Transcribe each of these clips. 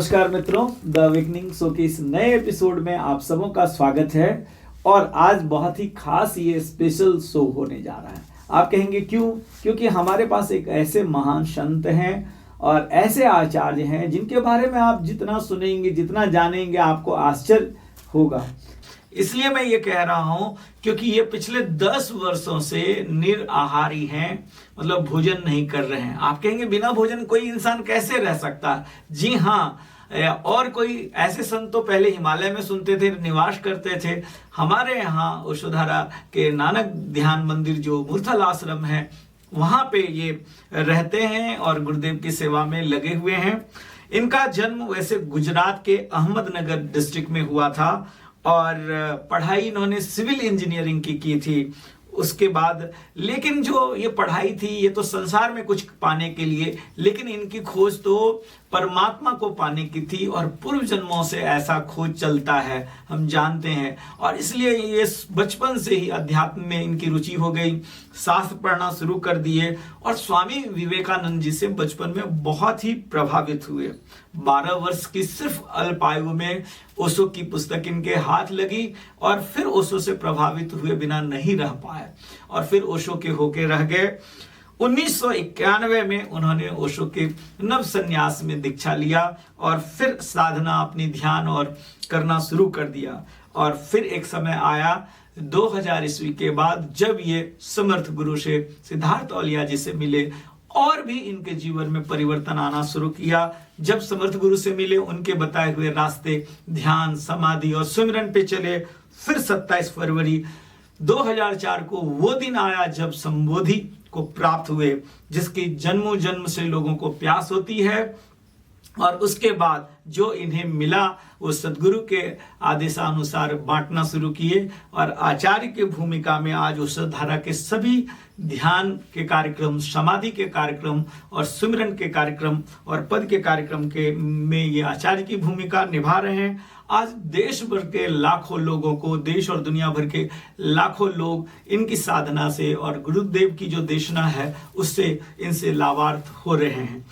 नमस्कार मित्रों, the awakening show के इस नए एपिसोड में आप सबों का स्वागत है। और आज बहुत ही खास ये स्पेशल शो होने जा रहा है। आप कहेंगे क्यों? क्योंकि हमारे पास एक ऐसे महान संत हैं और ऐसे आचार्य हैं जिनके बारे में आप जितना सुनेंगे, जितना जानेंगे, आपको आश्चर्य होगा। इसलिए मैं ये कह रहा हूं क्योंकि ये पिछले 10 वर्षों से निराहारी हैं, मतलब भोजन नहीं कर रहे हैं। आप कहेंगे बिना भोजन कोई इंसान कैसे रह सकता है? जी हाँ, और कोई ऐसे संत तो पहले हिमालय में सुनते थे, निवास करते थे। हमारे यहाँ ओशोधारा के नानक ध्यान मंदिर जो मूर्थल आश्रम है, वहां पे ये रहते हैं और गुरुदेव की सेवा में लगे हुए हैं। इनका जन्म वैसे गुजरात के अहमदनगर डिस्ट्रिक्ट में हुआ था और पढ़ाई इन्होंने सिविल इंजीनियरिंग की थी। उसके बाद लेकिन जो ये पढ़ाई थी ये तो संसार में कुछ पाने के लिए, लेकिन इनकी खोज तो परमात्मा को पाने की थी और पूर्व जन्मों से ऐसा खोज चलता है, हम जानते हैं। और इसलिए ये बचपन से ही अध्यात्म में इनकी रुचि हो गई, शास्त्र पढ़ना शुरू कर दिए और स्वामी विवेकानंद जी से बचपन में बहुत ही प्रभावित हुए। 12 वर्ष की सिर्फ अल्प आयु में ओशो की पुस्तक इनके हाथ लगी और फिर ओशो से प्रभावित हुए बिना नहीं रह पाए और फिर ओशो के होके रह गए। 1991 में उन्होंने ओशो के नव संन्यास में दीक्षा लिया और फिर साधना अपनी ध्यान और करना शुरू कर दिया। और फिर एक समय आया 2000 ईस्वी के बाद जब ये समर्थ गुरु से सिद्धार्थ औलिया जी से मिले और भी इनके जीवन में परिवर्तन आना शुरू किया। जब समर्थ गुरु से मिले, उनके बताए हुए रास्ते ध्यान, समाधि और सुमिरन पे चले। फिर 27 फरवरी 2004 को वो दिन आया जब संबोधि को प्राप्त हुए, जिसकी जन्मों जन्म से लोगों को प्यास होती है। और उसके बाद जो इन्हें मिला वो सदगुरु के आदेशानुसार बांटना शुरू किए और आचार्य की भूमिका में आज ओशोधारा के सभी ध्यान के कार्यक्रम, समाधि के कार्यक्रम और सुमिरन के कार्यक्रम और पद के कार्यक्रम के में ये आचार्य की भूमिका निभा रहे हैं। आज देश भर के लाखों लोगों को, देश और दुनिया भर के लाखों लोग इनकी साधना से और गुरुदेव की जो देशना है उससे इनसे लाभार्थ हो रहे हैं।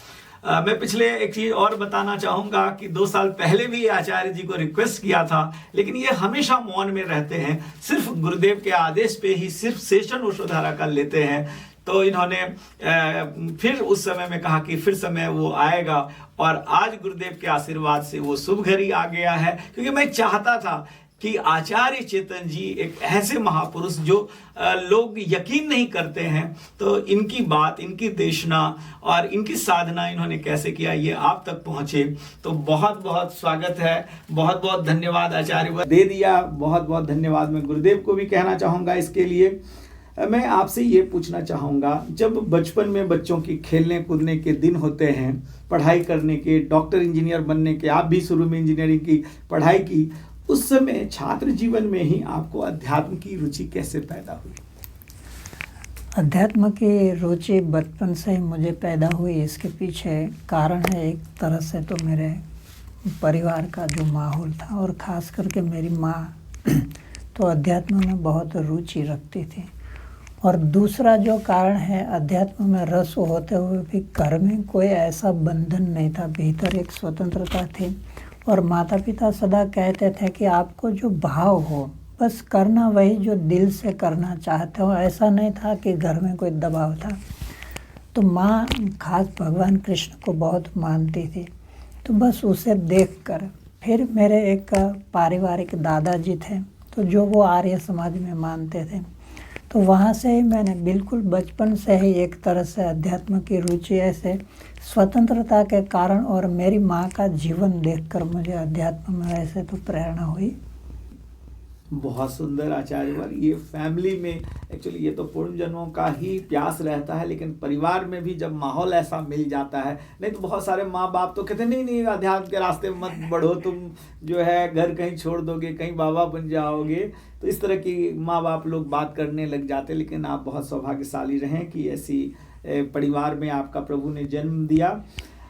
मैं पिछले एक चीज और बताना चाहूंगा कि 2 साल पहले भी आचार्य जी को रिक्वेस्ट किया था, लेकिन ये हमेशा मौन में रहते हैं, सिर्फ गुरुदेव के आदेश पे ही सिर्फ सेशन ओशोधारा का लेते हैं। तो इन्होंने फिर उस समय में कहा कि फिर समय वो आएगा और आज गुरुदेव के आशीर्वाद से वो शुभ घड़ी आ गया है। क्योंकि मैं चाहता था कि आचार्य चेतन जी एक ऐसे महापुरुष जो लोग यकीन नहीं करते हैं, तो इनकी बात, इनकी देशना और इनकी साधना इन्होंने कैसे किया ये आप तक पहुंचे। तो बहुत बहुत स्वागत है, बहुत बहुत धन्यवाद आचार्य दे दिया, बहुत बहुत धन्यवाद मैं गुरुदेव को भी कहना चाहूँगा इसके लिए। मैं आपसे ये पूछना चाहूँगा, जब बचपन में बच्चों की खेलने कूदने के दिन होते हैं, पढ़ाई करने के, डॉक्टर इंजीनियर बनने के, आप भी शुरू में इंजीनियरिंग की पढ़ाई की, उस समय छात्र जीवन में ही आपको अध्यात्म की रुचि कैसे पैदा हुई? अध्यात्म की रुचि बचपन से ही मुझे पैदा हुई। इसके पीछे कारण है एक तरह से तो मेरे परिवार का जो माहौल था और ख़ास करके मेरी माँ तो अध्यात्म में बहुत रुचि रखती थी। और दूसरा जो कारण है, अध्यात्म में रस होते हुए भी घर में कोई ऐसा बंधन नहीं था, भीतर एक स्वतंत्रता थी। और माता पिता सदा कहते थे कि आपको जो भाव हो बस करना वही जो दिल से करना चाहते हो, ऐसा नहीं था कि घर में कोई दबाव था। तो माँ खास भगवान कृष्ण को बहुत मानती थी, तो बस उसे देखकर फिर मेरे एक पारिवारिक दादाजी थे तो जो वो आर्य समाज में मानते थे, तो वहाँ से ही मैंने बिल्कुल बचपन से ही एक तरह से अध्यात्म की रुचि ऐसे स्वतंत्रता के कारण और मेरी माँ का जीवन देखकर मुझे अध्यात्म में ऐसे तो प्रेरणा हुई। बहुत सुंदर आचार्यवर। ये फैमिली में एक्चुअली ये तो पूर्व जन्मों का ही प्यास रहता है, लेकिन परिवार में भी जब माहौल ऐसा मिल जाता है, नहीं तो बहुत सारे माँ बाप तो कहते नहीं नहीं अध्यात्म के रास्ते में मत बढ़ो, तुम जो है घर कहीं छोड़ दोगे, कहीं बाबा बन जाओगे। तो इस तरह की माँ बाप लोग बात करने लग जाते। लेकिन आप बहुत सौभाग्यशाली रहें कि ऐसी परिवार में आपका प्रभु ने जन्म दिया।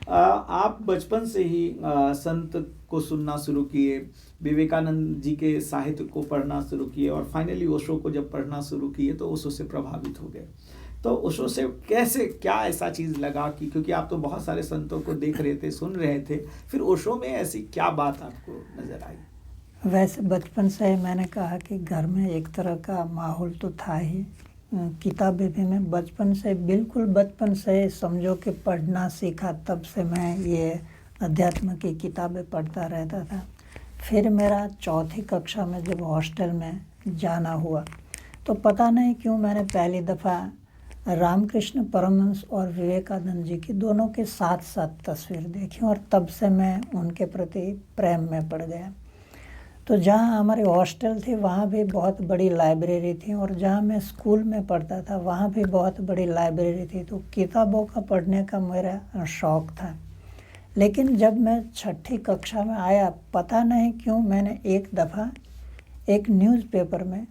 आप बचपन से ही संत को सुनना शुरू किए, विवेकानंद जी के साहित्य को पढ़ना शुरू किए और फाइनली ओशो को जब पढ़ना शुरू किए तो ओशो से प्रभावित हो गए। तो ओशो से कैसे, क्या ऐसा चीज़ लगा कि, क्योंकि आप तो बहुत सारे संतों को देख रहे थे, सुन रहे थे, फिर ओशो में ऐसी क्या बात आपको नज़र आई? वैसे बचपन से ही मैंने कहा कि घर में एक तरह का माहौल तो था ही। किताबें भी मैं बचपन से, बिल्कुल बचपन से समझो कि पढ़ना सीखा, तब से मैं ये अध्यात्म की किताबें पढ़ता रहता था। फिर मेरा चौथी कक्षा में जब हॉस्टल में जाना हुआ तो पता नहीं क्यों मैंने पहली दफ़ा रामकृष्ण परमहंस और विवेकानंद जी की दोनों के साथ साथ तस्वीर देखी और तब से मैं उनके प्रति प्रेम में पड़ गया। तो जहाँ हमारी हॉस्टल थी वहाँ भी बहुत बड़ी लाइब्रेरी थी और जहाँ मैं स्कूल में पढ़ता था वहाँ भी बहुत बड़ी लाइब्रेरी थी। तो किताबों का पढ़ने का मेरा शौक़ था। लेकिन जब मैं छठी कक्षा में आया, पता नहीं क्यों मैंने एक दफ़ा एक न्यूज़पेपर में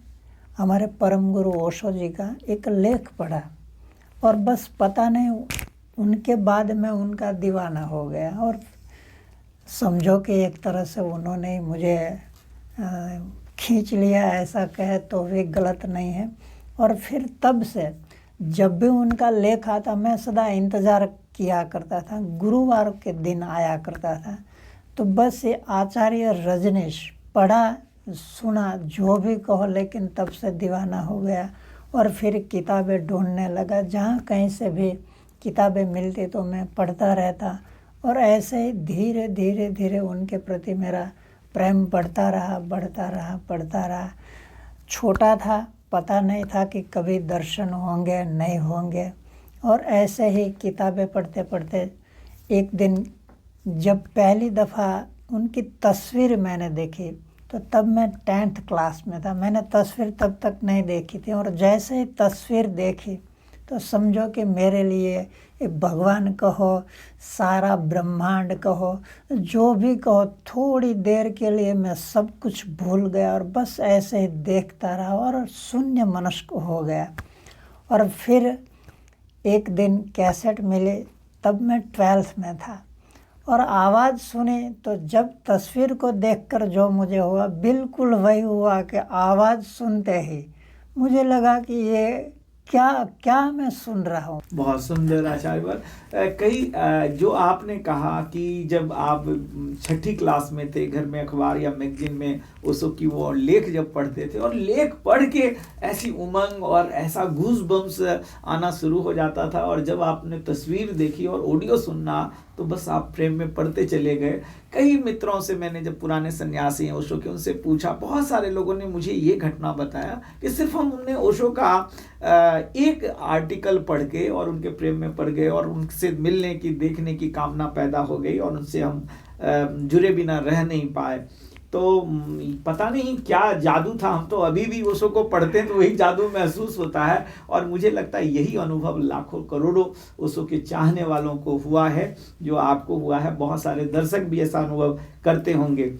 हमारे परम गुरु ओशो जी का एक लेख पढ़ा और बस पता नहीं उनके बाद मैं उनका दीवाना हो गया। और समझो कि एक तरह से उन्होंने मुझे खींच लिया, ऐसा कहे तो भी गलत नहीं है। और फिर तब से जब भी उनका लेख आता मैं सदा इंतज़ार किया करता था, गुरुवार के दिन आया करता था। तो बस ये आचार्य रजनीश पढ़ा सुना जो भी कहो, लेकिन तब से दीवाना हो गया और फिर किताबें ढूंढने लगा। जहाँ कहीं से भी किताबें मिलती तो मैं पढ़ता रहता और ऐसे ही धीरे धीरे धीरे उनके प्रति मेरा प्रेम बढ़ता रहा। छोटा था, पता नहीं था कि कभी दर्शन होंगे नहीं होंगे। और ऐसे ही किताबें पढ़ते पढ़ते एक दिन जब पहली दफ़ा उनकी तस्वीर मैंने देखी तो तब मैं 10th क्लास में था। मैंने तस्वीर तब तक नहीं देखी थी और जैसे ही तस्वीर देखी तो समझो कि मेरे लिए ये भगवान कहो, सारा ब्रह्मांड कहो, जो भी कहो, थोड़ी देर के लिए मैं सब कुछ भूल गया और बस ऐसे ही देखता रहा और शून्य मनस्क हो गया। और फिर एक दिन कैसेट मिले, तब मैं 12th में था और आवाज़ सुनी तो जब तस्वीर को देखकर जो मुझे हुआ बिल्कुल वही हुआ कि आवाज़ सुनते ही मुझे लगा कि ये क्या मैं सुन रहा हूँ। बहुत सुंदर आचार्य। कई जो आपने कहा कि जब आप छठी क्लास में थे, घर में अखबार या मैगजीन में ओशो की वो लेख जब पढ़ते थे और लेख पढ़ के ऐसी उमंग और ऐसा गूज बम्स आना शुरू हो जाता था, और जब आपने तस्वीर देखी और ऑडियो सुनना तो बस आप प्रेम में पढ़ते चले गए। कई मित्रों से मैंने, जब पुराने सन्यासी हैं ओशो के, उनसे पूछा, बहुत सारे लोगों ने मुझे ये घटना बताया कि सिर्फ हमने ओशो का एक आर्टिकल पढ़ के और उनके प्रेम में पड़ गए और उनसे मिलने की, देखने की कामना पैदा हो गई और उनसे हम जुड़े बिना रह नहीं पाए। तो पता नहीं क्या जादू था। हम तो अभी भी ओशो को पढ़ते हैं तो वही जादू महसूस होता है और मुझे लगता है यही अनुभव लाखों करोड़ों ओशो के चाहने वालों को हुआ है, जो आपको हुआ है। बहुत सारे दर्शक भी ऐसा अनुभव करते होंगे।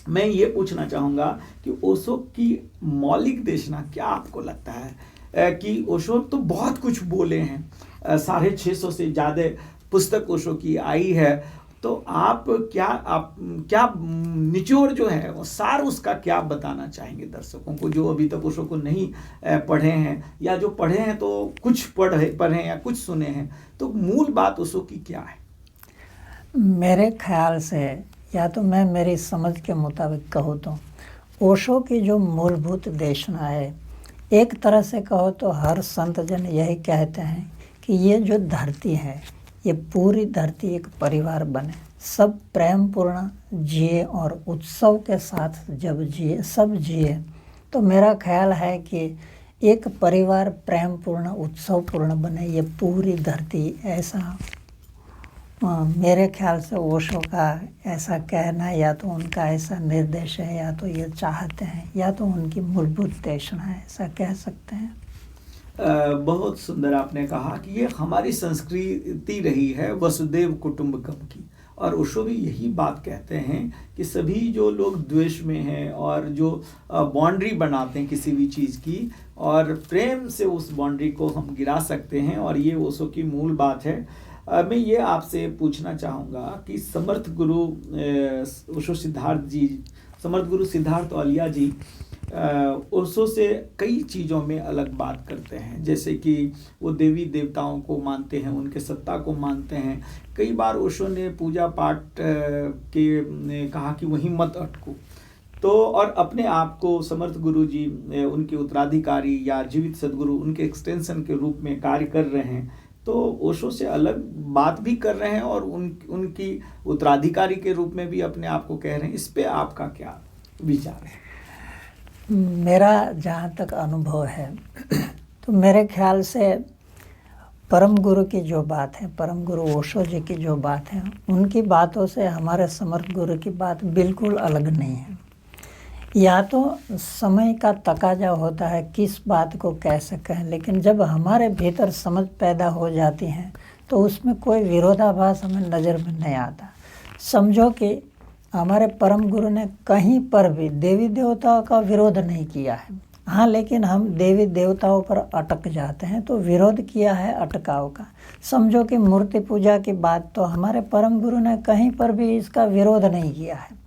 मैं ये पूछना चाहूँगा कि ओशो की मौलिक देशना क्या आपको लगता है कि ओशो तो बहुत कुछ बोले हैं, 650 से ज़्यादा पुस्तक ओशो की आई है, तो आप क्या निचोड़ जो है वो सार उसका क्या बताना चाहेंगे दर्शकों को, जो अभी तक ओशो को नहीं पढ़े हैं या जो पढ़े हैं तो कुछ पढ़े या कुछ सुने हैं, तो मूल बात ओशो की क्या है? मेरे ख्याल से, या तो मैं मेरी समझ के मुताबिक कहूँ तो ओशो की जो मूलभूत देशना है, एक तरह से कहो तो हर संत जन यही कहते हैं कि ये जो धरती है, ये पूरी धरती एक परिवार बने, सब प्रेम पूर्ण जिए और उत्सव के साथ जब जिए, सब जिए। तो मेरा ख्याल है कि एक परिवार प्रेम पूर्ण उत्सव पूर्ण बने, ये पूरी धरती, ऐसा मेरे ख्याल से ओशो का ऐसा कहना, या तो उनका ऐसा निर्देश है, या तो ये चाहते हैं, या तो उनकी मूलभूत देशना है, ऐसा कह सकते हैं। बहुत सुंदर आपने कहा कि ये हमारी संस्कृति रही है वसुदेव कुटुंबकम की, और ओशो भी यही बात कहते हैं कि सभी जो लोग द्वेष में हैं और जो बाउंड्री बनाते हैं किसी भी चीज़ की, और प्रेम से उस बाउंड्री को हम गिरा सकते हैं, और ये ओशो की मूल बात है। मैं ये आपसे पूछना चाहूँगा कि समर्थ गुरु सिद्धार्थ औलिया जी ओशो से कई चीज़ों में अलग बात करते हैं, जैसे कि वो देवी देवताओं को मानते हैं, उनके सत्ता को मानते हैं। कई बार ओशो ने पूजा पाठ के ने कहा कि वहीं मत अटको। तो और अपने आप को समर्थ गुरु जी उनके उत्तराधिकारी या जीवित सदगुरु उनके एक्सटेंशन के रूप में कार्य कर रहे हैं। तो ओशो से अलग बात भी कर रहे हैं और उनकी उत्तराधिकारी के रूप में भी अपने आप को कह रहे हैं। इस पे आपका क्या विचार है? मेरा जहाँ तक अनुभव है तो मेरे ख्याल से परम गुरु की जो बात है, परम गुरु ओशो जी की जो बात है, उनकी बातों से हमारे समर्थ गुरु की बात बिल्कुल अलग नहीं है। या तो समय का तकाजा होता है किस बात को कैसे कहें, लेकिन जब हमारे भीतर समझ पैदा हो जाती है तो उसमें कोई विरोधाभास हमें नज़र में नहीं आता। समझो कि हमारे परम गुरु ने कहीं पर भी देवी देवताओं का विरोध नहीं किया है। हाँ, लेकिन हम देवी देवताओं पर अटक जाते हैं, तो विरोध किया है अटकाव का। समझो कि मूर्ति पूजा की बात तो हमारे परम गुरु ने कहीं पर भी इसका विरोध नहीं किया है,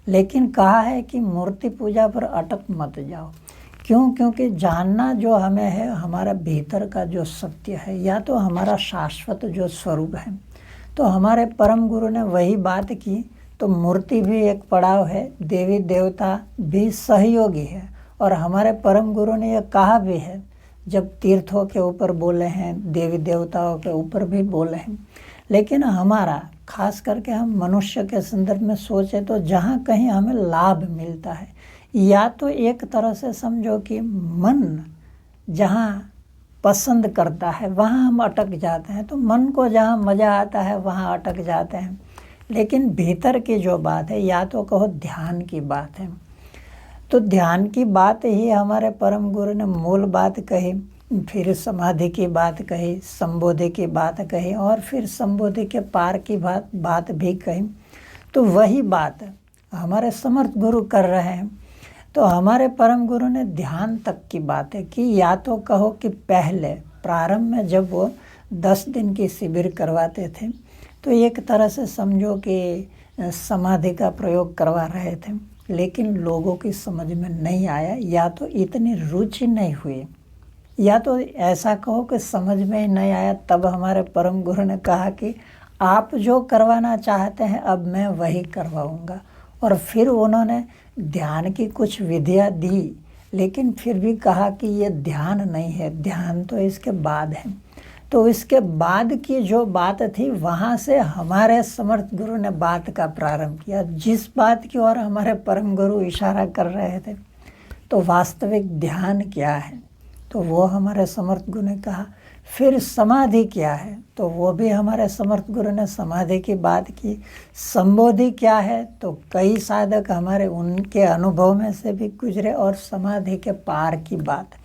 लेकिन कहा है कि मूर्ति पूजा पर अटक मत जाओ। क्यों? क्योंकि जानना जो हमें है हमारा भीतर का जो सत्य है, या तो हमारा शाश्वत जो स्वरूप है, तो हमारे परम गुरु ने वही बात की। तो मूर्ति भी एक पड़ाव है, देवी देवता भी सहयोगी है। और हमारे परम गुरु ने यह कहा भी है, जब तीर्थों के ऊपर बोले हैं, देवी देवताओं के ऊपर भी बोले हैं। लेकिन हमारा खास करके हम मनुष्य के संदर्भ में सोचें तो जहाँ कहीं हमें लाभ मिलता है, या तो एक तरह से समझो कि मन जहाँ पसंद करता है वहाँ हम अटक जाते हैं, तो मन को जहाँ मज़ा आता है वहाँ अटक जाते हैं। लेकिन भीतर की जो बात है, या तो कहो ध्यान की बात है, तो ध्यान की बात ही हमारे परम गुरु ने मूल बात कही, फिर समाधि की बात कही, संबोधि की बात कही, और फिर संबोधि के पार की बात भी कही। तो वही बात हमारे समर्थ गुरु कर रहे हैं। तो हमारे परम गुरु ने ध्यान तक की बातें की। या तो कहो कि पहले प्रारंभ में जब वो 10 दिन की शिविर करवाते थे, तो एक तरह से समझो कि समाधि का प्रयोग करवा रहे थे, लेकिन लोगों की समझ में नहीं आया, या तो इतनी रुचि नहीं हुई, या तो ऐसा कहो कि समझ में ही नहीं आया। तब हमारे परम गुरु ने कहा कि आप जो करवाना चाहते हैं अब मैं वही करवाऊंगा। और फिर उन्होंने ध्यान की कुछ विधियाँ दी, लेकिन फिर भी कहा कि ये ध्यान नहीं है, ध्यान तो इसके बाद है। तो इसके बाद की जो बात थी, वहाँ से हमारे समर्थ गुरु ने बात का प्रारंभ किया। जिस बात की ओर हमारे परम गुरु इशारा कर रहे थे, तो वास्तविक ध्यान क्या है, तो वो हमारे समर्थ गुरु ने कहा। फिर समाधि क्या है, तो वो भी हमारे समर्थ गुरु ने समाधि की बात की। संबोधि क्या है, तो कई साधक हमारे उनके अनुभव में से भी गुजरे, और समाधि के पार की बात।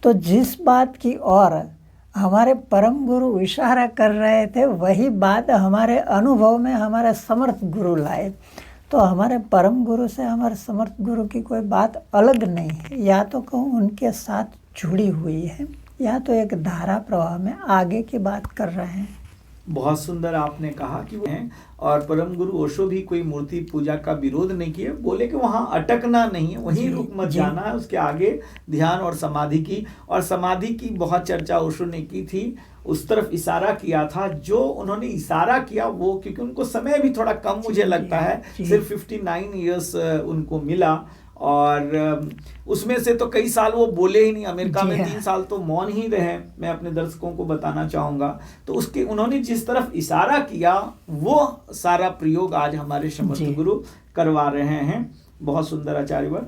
तो जिस बात की ओर हमारे परम गुरु इशारा कर रहे थे, वही बात हमारे अनुभव में हमारे समर्थ गुरु लाए। तो हमारे परम गुरु से हमारे समर्थ गुरु की कोई बात अलग नहीं है, या तो कहूँ उनके साथ जुड़ी हुई है, या तो एक धारा प्रवाह में आगे की बात कर रहे हैं। बहुत सुंदर आपने कहा कि वो हैं, और परम गुरु ओशो भी कोई मूर्ति पूजा का विरोध नहीं किया, बोले कि वहाँ अटकना नहीं है, वहीं रुक मत जाना है, उसके आगे ध्यान और समाधि की। और समाधि की बहुत चर्चा ओशो ने की थी, उस तरफ इशारा किया था। जो उन्होंने इशारा किया वो, क्योंकि उनको समय भी थोड़ा कम मुझे लगता है, सिर्फ 59 ईयर्स उनको मिला, और उसमें से तो कई साल वो बोले ही नहीं। अमेरिका में 3 साल तो मौन ही रहे, मैं अपने दर्शकों को बताना चाहूँगा। तो उसके उन्होंने जिस तरफ इशारा किया वो सारा प्रयोग आज हमारे समर्थ गुरु करवा रहे हैं। बहुत सुंदर आचार्यवर।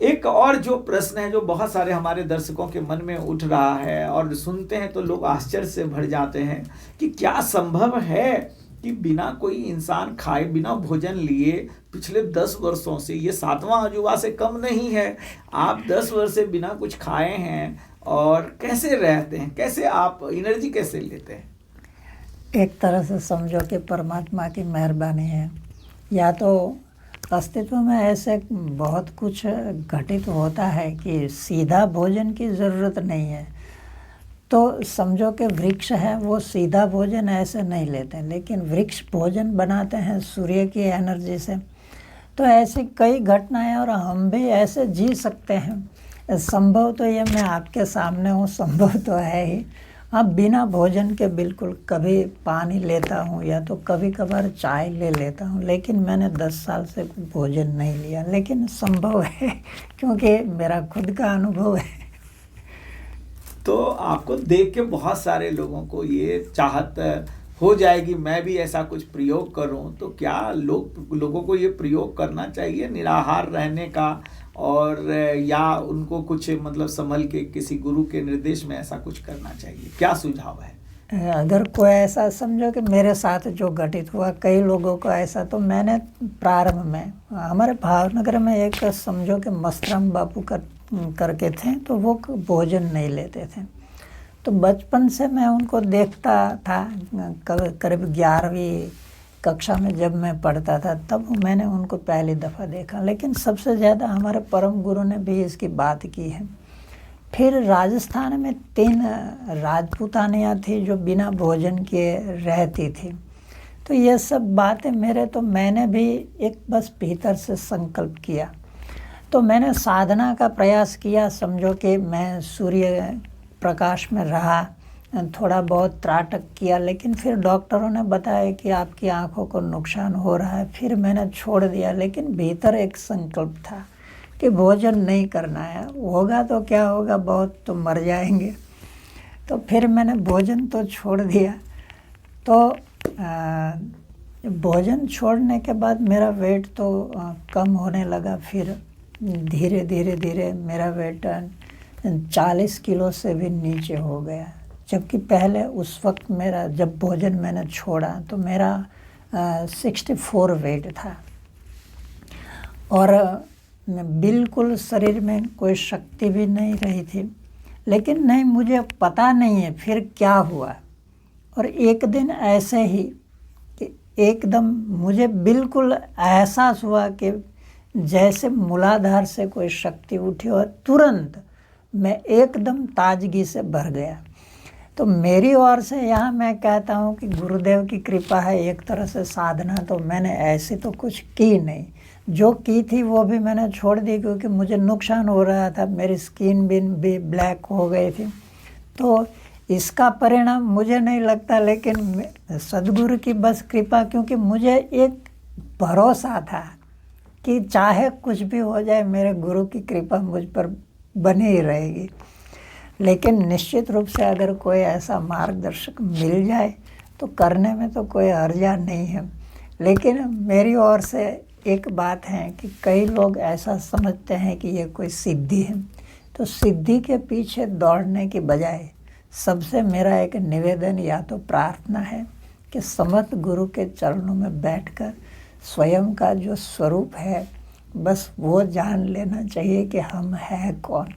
एक और जो प्रश्न है जो बहुत सारे हमारे दर्शकों के मन में उठ रहा है, और सुनते हैं तो लोग आश्चर्य से भर जाते हैं कि क्या संभव है कि बिना कोई इंसान खाए, बिना भोजन लिए पिछले 10 वर्षों से, ये 7वां अजूबा से कम नहीं है, आप 10 वर्ष से बिना कुछ खाए हैं, और कैसे रहते हैं, कैसे आप एनर्जी कैसे लेते हैं? एक तरह से समझो कि परमात्मा की मेहरबानी है, या तो अस्तित्व में ऐसे बहुत कुछ घटित होता है कि सीधा भोजन की ज़रूरत नहीं है। तो समझो कि वृक्ष है, वो सीधा भोजन ऐसे नहीं लेते, लेकिन वृक्ष भोजन बनाते हैं सूर्य की एनर्जी से। तो ऐसी कई घटनाएं, और हम भी ऐसे जी सकते हैं। संभव तो ये मैं आपके सामने हूँ, संभव तो है ही। अब बिना भोजन के बिल्कुल, कभी पानी लेता हूँ या तो कभी कभार चाय ले लेता हूँ, लेकिन मैंने 10 साल से भोजन नहीं लिया। लेकिन संभव है क्योंकि मेरा खुद का अनुभव है। तो आपको देख के बहुत सारे लोगों को ये चाहत हो जाएगी मैं भी ऐसा कुछ प्रयोग करूं, तो क्या लोगों को ये प्रयोग करना चाहिए निराहार रहने का, और या उनको कुछ मतलब संभल के किसी गुरु के निर्देश में ऐसा कुछ करना चाहिए? क्या सुझाव है? अगर कोई ऐसा, समझो कि मेरे साथ जो घटित हुआ, कई लोगों को ऐसा, तो मैंने प्रारंभ में हमारे भावनगर में एक, समझो कि मस्तराम बापू करके थे, तो वो भोजन नहीं लेते थे। तो बचपन से मैं उनको देखता था। करीब 11वीं कक्षा में जब मैं पढ़ता था तब मैंने उनको पहली दफ़ा देखा। लेकिन सबसे ज़्यादा हमारे परम गुरु ने भी इसकी बात की है। फिर राजस्थान में 3 राजपूतानियाँ थी जो बिना भोजन किए रहती थी। तो ये सब बातें मैंने भी एक बस भीतर से संकल्प किया। तो मैंने साधना का प्रयास किया। समझो कि मैं सूर्य प्रकाश में रहा, थोड़ा बहुत त्राटक किया, लेकिन फिर डॉक्टरों ने बताया कि आपकी आंखों को नुकसान हो रहा है। फिर मैंने छोड़ दिया, लेकिन भीतर एक संकल्प था कि भोजन नहीं करना है। होगा तो क्या होगा, बहुत तो मर जाएंगे। तो फिर मैंने भोजन तो छोड़ दिया। तो भोजन छोड़ने के बाद मेरा वेट तो कम होने लगा। फिर धीरे धीरे मेरा वेट 40 किलो से भी नीचे हो गया। जबकि पहले उस वक्त मेरा, जब भोजन मैंने छोड़ा तो मेरा 64 वेट था, और बिल्कुल शरीर में कोई शक्ति भी नहीं रही थी। लेकिन नहीं, मुझे पता नहीं है फिर क्या हुआ। और एक दिन ऐसे ही कि एकदम मुझे बिल्कुल एहसास हुआ कि जैसे मूलाधार से कोई शक्ति उठी और तुरंत मैं एकदम ताजगी से भर गया। तो मेरी ओर से यहाँ मैं कहता हूँ कि गुरुदेव की कृपा है। एक तरह से साधना तो मैंने ऐसी तो कुछ की नहीं, जो की थी वो भी मैंने छोड़ दी, क्योंकि मुझे नुकसान हो रहा था। मेरी स्किन भी ब्लैक हो गई थी। तो इसका परिणाम मुझे नहीं लगता, लेकिन सद्गुरु की बस कृपा, क्योंकि मुझे एक भरोसा था कि चाहे कुछ भी हो जाए, मेरे गुरु की कृपा मुझ पर बनी ही रहेगी। लेकिन निश्चित रूप से अगर कोई ऐसा मार्गदर्शक मिल जाए तो करने में तो कोई हर्जा नहीं है। लेकिन मेरी ओर से एक बात है कि कई लोग ऐसा समझते हैं कि ये कोई सिद्धि है। तो सिद्धि के पीछे दौड़ने की बजाय सबसे मेरा एक निवेदन या तो प्रार्थना है कि समर्थ गुरु के चरणों में बैठकर स्वयं का जो स्वरूप है बस वो जान लेना चाहिए कि हम हैं कौन।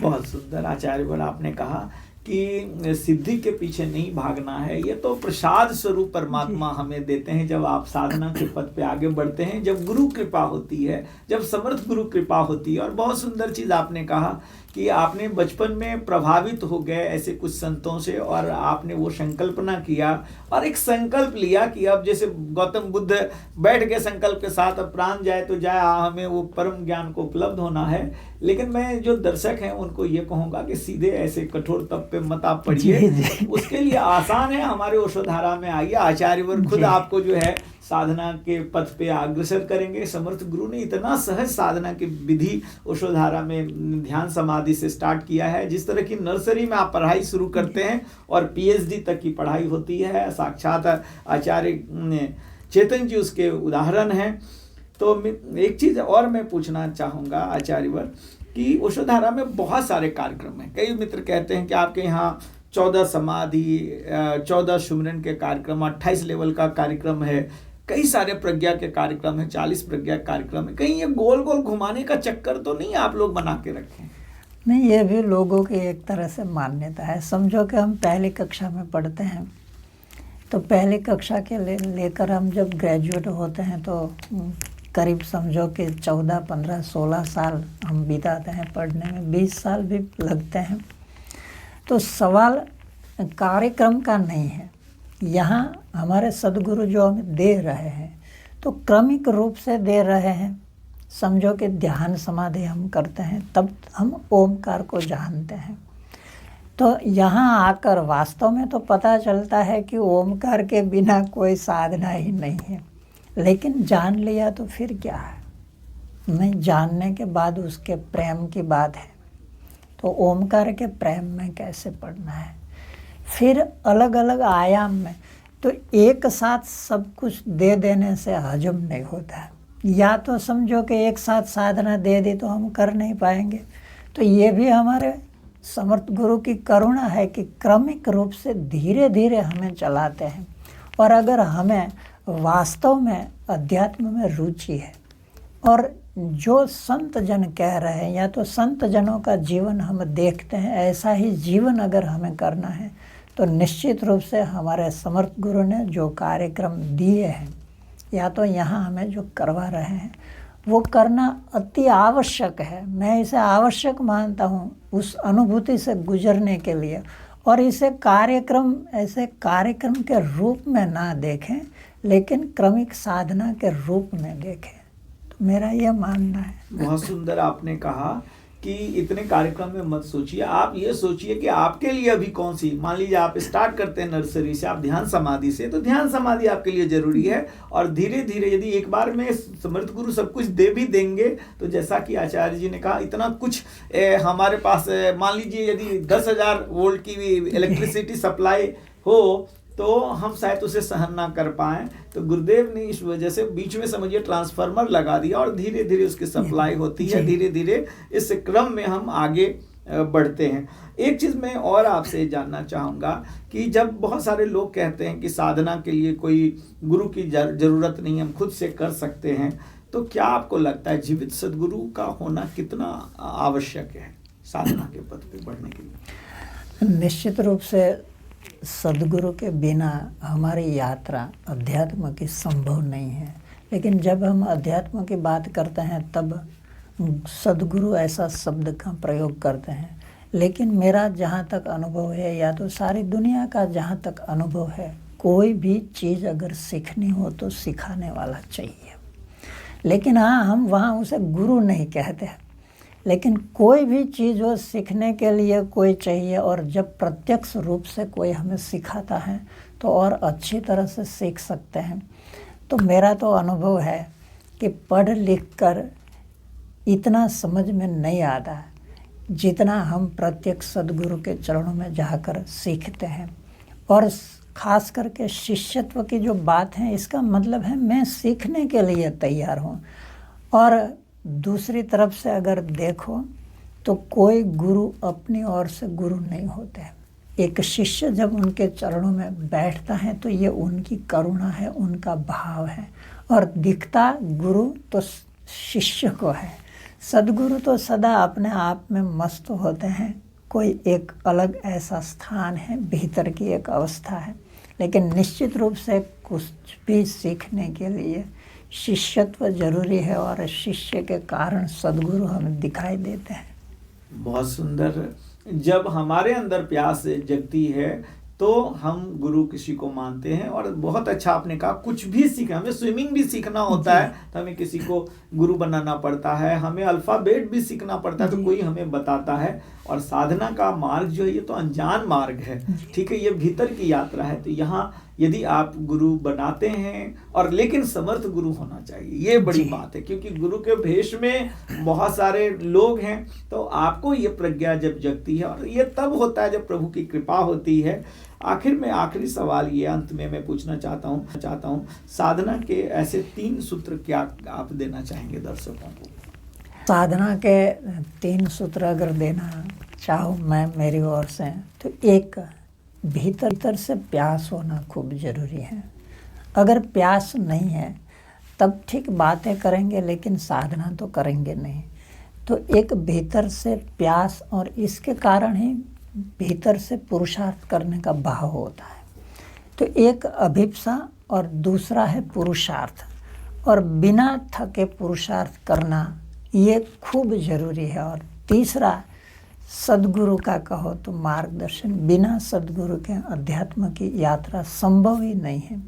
बहुत सुंदर आचार्यवर आपने कहा कि सिद्धि के पीछे नहीं भागना है। ये तो प्रसाद स्वरूप परमात्मा हमें देते हैं जब आप साधना के पथ पे आगे बढ़ते हैं, जब गुरु कृपा होती है, जब समर्थ गुरु कृपा होती है। और बहुत सुंदर चीज़ आपने कहा कि आपने बचपन में प्रभावित हो गए ऐसे कुछ संतों से, और आपने वो संकल्पना किया और एक संकल्प लिया कि अब जैसे गौतम बुद्ध बैठ गए संकल्प के साथ, अब प्राण जाए तो जाए, हमें वो परम ज्ञान को उपलब्ध होना है। लेकिन मैं जो दर्शक हैं उनको ये कहूँगा कि सीधे ऐसे कठोर तप पे मत आप पढ़िए। उसके लिए आसान है, हमारे ओशोधारा में आइए। आचार्यवर खुद आपको जो है साधना के पथ पे अग्रसर करेंगे। समर्थ गुरु ने इतना सहज साधना की विधि ओशोधारा में ध्यान समाधि से स्टार्ट किया है। जिस तरह की नर्सरी में आप पढ़ाई शुरू करते हैं और पीएचडी तक की पढ़ाई होती है, साक्षात आचार्य चेतन जी उसके उदाहरण हैं। तो एक चीज़ और मैं पूछना चाहूँगा आचार्यवर कि ओशोधारा में बहुत सारे कार्यक्रम हैं। कई मित्र कहते हैं कि आपके यहाँ 14 समाधि, 14 सुमिरन के कार्यक्रम, 28 लेवल का कार्यक्रम है, कई सारे प्रज्ञा के कार्यक्रम है, 40 प्रज्ञा कार्यक्रम है। कहीं ये गोल गोल घुमाने का चक्कर तो नहीं आप लोग बना के रखें? नहीं, ये भी लोगों की एक तरह से मान्यता है। समझो कि हम पहली कक्षा में पढ़ते हैं, तो पहली कक्षा के लेकर हम जब ग्रेजुएट होते हैं तो करीब समझो कि 14, 15, 16 साल हम बिताते हैं पढ़ने में, 20 साल भी लगते हैं। तो सवाल कार्यक्रम का नहीं है। यहाँ हमारे सद्गुरु जो हमें दे रहे हैं तो क्रमिक रूप से दे रहे हैं। समझो कि ध्यान समाधि हम करते हैं तब हम ओमकार को जानते हैं। तो यहाँ आकर वास्तव में तो पता चलता है कि ओमकार के बिना कोई साधना ही नहीं है, लेकिन जान लिया तो फिर क्या है। नहीं, जानने के बाद उसके प्रेम की बात है। तो ओमकार के प्रेम में कैसे पढ़ना है, फिर अलग अलग आयाम में। तो एक साथ सब कुछ दे देने से हजम नहीं होता है। या तो समझो कि एक साथ साधना दे दी तो हम कर नहीं पाएंगे। तो ये भी हमारे समर्थ गुरु की करुणा है कि क्रमिक रूप से धीरे धीरे हमें चलाते हैं। और अगर हमें वास्तव में अध्यात्म में रुचि है और जो संत जन कह रहे हैं या तो संत जनों का जीवन हम देखते हैं, ऐसा ही जीवन अगर हमें करना है तो निश्चित रूप से हमारे समर्थ गुरु ने जो कार्यक्रम दिए हैं या तो यहाँ हमें जो करवा रहे हैं वो करना अति आवश्यक है। मैं इसे आवश्यक मानता हूँ उस अनुभूति से गुजरने के लिए। और इसे कार्यक्रम ऐसे कार्यक्रम के रूप में ना देखें, लेकिन क्रमिक साधना के रूप में देखें। तो मेरा ये मानना है। बहुत सुंदर आपने कहा कि इतने कार्यक्रम में मत सोचिए, आप ये सोचिए कि आपके लिए अभी कौन सी। मान लीजिए आप स्टार्ट करते हैं नर्सरी से, आप ध्यान समाधि से, तो ध्यान समाधि आपके लिए जरूरी है। और धीरे धीरे यदि एक बार में समर्थ गुरु सब कुछ दे भी देंगे तो जैसा कि आचार्य जी ने कहा, इतना कुछ हमारे पास मान लीजिए यदि 10,000 वोल्ट की इलेक्ट्रिसिटी सप्लाई हो तो हम शायद उसे सहन ना कर पाएं। तो गुरुदेव ने इस वजह से बीच में समझिए ट्रांसफार्मर लगा दिया और धीरे धीरे उसकी सप्लाई होती है। धीरे धीरे इस क्रम में हम आगे बढ़ते हैं। एक चीज़ मैं और आपसे जानना चाहूँगा कि जब बहुत सारे लोग कहते हैं कि साधना के लिए कोई गुरु की ज़रूरत नहीं, हम खुद से कर सकते हैं, तो क्या आपको लगता है जीवित सदगुरु का होना कितना आवश्यक है साधना के पथ पे बढ़ने के लिए? निश्चित रूप से सदगुरु के बिना हमारी यात्रा अध्यात्म की संभव नहीं है। लेकिन जब हम अध्यात्म की बात करते हैं तब सदगुरु ऐसा शब्द का प्रयोग करते हैं। लेकिन मेरा जहाँ तक अनुभव है या तो सारी दुनिया का जहाँ तक अनुभव है, कोई भी चीज़ अगर सीखनी हो तो सिखाने वाला चाहिए। लेकिन हाँ, हम वहाँ उसे गुरु नहीं कहते हैं, लेकिन कोई भी चीज़ हो सीखने के लिए कोई चाहिए। और जब प्रत्यक्ष रूप से कोई हमें सिखाता है तो और अच्छी तरह से सीख सकते हैं। तो मेरा तो अनुभव है कि पढ़ लिख कर इतना समझ में नहीं आता जितना हम प्रत्यक्ष सदगुरु के चरणों में जाकर सीखते हैं। और खास करके शिष्यत्व की जो बात है, इसका मतलब है मैं सीखने के लिए तैयार हूँ। और दूसरी तरफ से अगर देखो तो कोई गुरु अपनी ओर से गुरु नहीं होते। एक शिष्य जब उनके चरणों में बैठता है तो ये उनकी करुणा है, उनका भाव है। और दिखता गुरु तो शिष्य को है। सदगुरु तो सदा अपने आप में मस्त होते हैं। कोई एक अलग ऐसा स्थान है, भीतर की एक अवस्था है। लेकिन निश्चित रूप से कुछ भी सीखने के लिए शिष्यत्व जरूरी है और शिष्य के कारण सदगुरु हमें दिखाई देते हैं। बहुत सुंदर। जब हमारे अंदर प्यास जगती है तो हम गुरु किसी को मानते हैं। और बहुत अच्छा आपने कहा, कुछ भी सीखना, हमें स्विमिंग भी सीखना होता है तो हमें किसी को गुरु बनाना पड़ता है। हमें अल्फ़ाबेट भी सीखना पड़ता है तो कोई हमें बताता है। और साधना का मार्ग जो है ये तो अनजान मार्ग है, ठीक है, ये भीतर की यात्रा है। तो यहाँ यदि आप गुरु बनाते हैं और लेकिन समर्थ गुरु होना चाहिए, ये बड़ी बात है। क्योंकि गुरु के भेष में बहुत सारे लोग हैं। तो आपको ये प्रज्ञा जब जगती है, और ये तब होता है जब प्रभु की कृपा होती है। आखिर में आखिरी सवाल ये अंत में मैं पूछना चाहता हूँ, साधना के ऐसे 3 सूत्र क्या आप देना चाहेंगे दर्शकों को? साधना के 3 सूत्र अगर देना चाहूँ मैं मेरी ओर से, तो एक, भीतर से प्यास होना खूब ज़रूरी है। अगर प्यास नहीं है तब ठीक बातें करेंगे लेकिन साधना तो करेंगे नहीं। तो एक भीतर से प्यास, और इसके कारण ही भीतर से पुरुषार्थ करने का भाव होता है। तो एक अभिप्सा और दूसरा है पुरुषार्थ। और बिना थके पुरुषार्थ करना ये खूब ज़रूरी है। और तीसरा, सदगुरु का कहो तो मार्गदर्शन। बिना सदगुरु के अध्यात्म की यात्रा संभव ही नहीं है।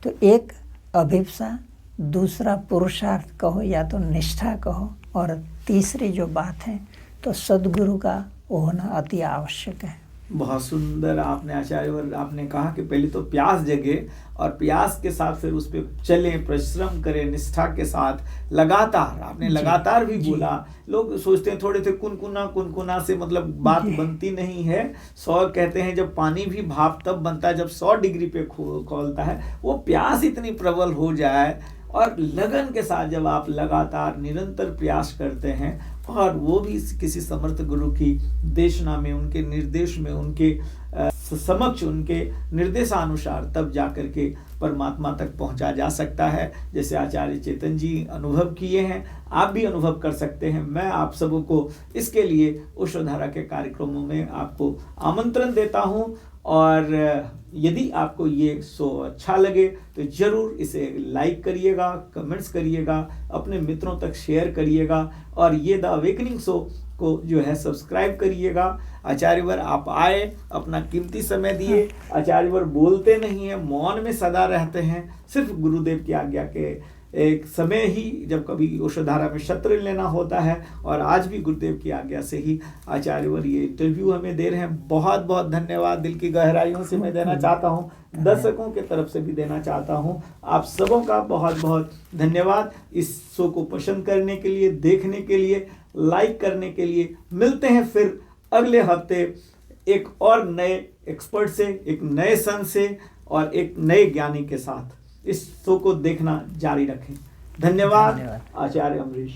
तो एक अभिप्सा, दूसरा पुरुषार्थ कहो या तो निष्ठा कहो, और तीसरी जो बात है तो सद्गुरु का होना अति आवश्यक है। बहुत सुंदर आपने आचार्य आपने कहा कि पहले तो प्यास जगे और प्यास के साथ फिर उस पर चलें, परिश्रम करें निष्ठा के साथ लगातार। आपने लगातार भी बोला। लोग सोचते हैं थोड़े थे कुनकुना से मतलब बात बनती नहीं है। 100 कहते हैं जब पानी भी भाप तब बनता है जब 100 डिग्री पे खौलता है। वो प्यास इतनी प्रबल हो जाए और लगन के साथ जब आप लगातार निरंतर प्रयास करते हैं और वो भी किसी समर्थ गुरु की देशना में, उनके निर्देश में, उनके समक्ष, उनके निर्देशानुसार, तब जाकर के परमात्मा तक पहुंचा जा सकता है। जैसे आचार्य चेतन जी अनुभव किए हैं, आप भी अनुभव कर सकते हैं। मैं आप सबों को इसके लिए उषधारा के कार्यक्रमों में आपको आमंत्रण देता हूं। और यदि आपको ये शो अच्छा लगे तो ज़रूर इसे लाइक करिएगा, कमेंट्स करिएगा, अपने मित्रों तक शेयर करिएगा और ये द अवेकनिंग शो को जो है सब्सक्राइब करिएगा। आचार्यवर आप आए, अपना कीमती समय दिए। आचार्यवर बोलते नहीं हैं, मौन में सदा रहते हैं, सिर्फ गुरुदेव की आज्ञा के एक समय ही जब कभी उषधारा में सत्र लेना होता है। और आज भी गुरुदेव की आज्ञा से ही आचार्यवर ये इंटरव्यू हमें दे रहे हैं। बहुत बहुत धन्यवाद दिल की गहराइयों से मैं देना चाहता हूँ, दर्शकों के तरफ से भी देना चाहता हूँ। आप सबों का बहुत बहुत धन्यवाद इस शो को पसंद करने के लिए, देखने के लिए, लाइक करने के लिए। मिलते हैं फिर अगले हफ्ते एक और नए एक्सपर्ट से, एक नए संत से और एक नए ज्ञानी के साथ। इस शो को देखना जारी रखें। धन्यवाद आचार्य अमरीश।